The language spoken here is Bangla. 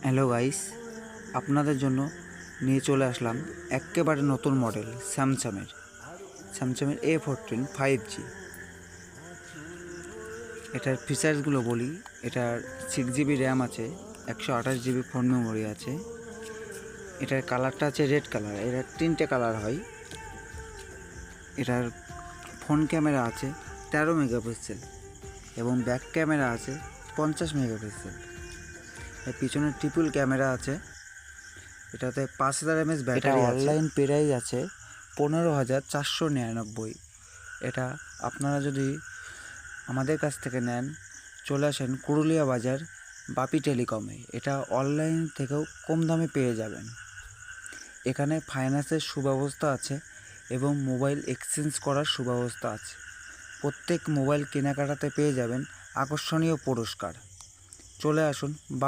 হ্যালো গাইস, আপনাদের জন্য নিয়ে চলে আসলাম একেবারে নতুন মডেল স্যামসাংয়ের A14 5G। এটার ফিচার্সগুলো বলি। এটার 6GB র্যাম আছে, 128GB ফোন মেমোরি আছে। এটার কালারটা আছে রেড কালার। এটার 3টে কালার হয়। এটার ফ্রন্ট ক্যামেরা আছে 13 মেগাপিক্সেল এবং ব্যাক ক্যামেরা আছে 50 মেগাপিক্সেল। এর পিছনে ট্রিপল ক্যামেরা আছে। এটাতে 5000 mAh ব্যাটারি আছে। অনলাইন প্রাইস আছে 15,499। এটা আপনারা যদি আমাদের কাছ থেকে নেন, চলে আসেন কুরুলিয়া বাজার বাপি টেলিকমে। এটা অনলাইন থেকেও কম দামে পেয়ে যাবেন। এখানে ফাইন্যান্সের সুব্যবস্থা আছে এবং মোবাইল এক্সচেঞ্জ করার সুব্যবস্থা আছে। প্রত্যেক মোবাইল কেনাকাটাতে পেয়ে যাবেন আকর্ষণীয় পুরস্কার। চলে আসুন বাপি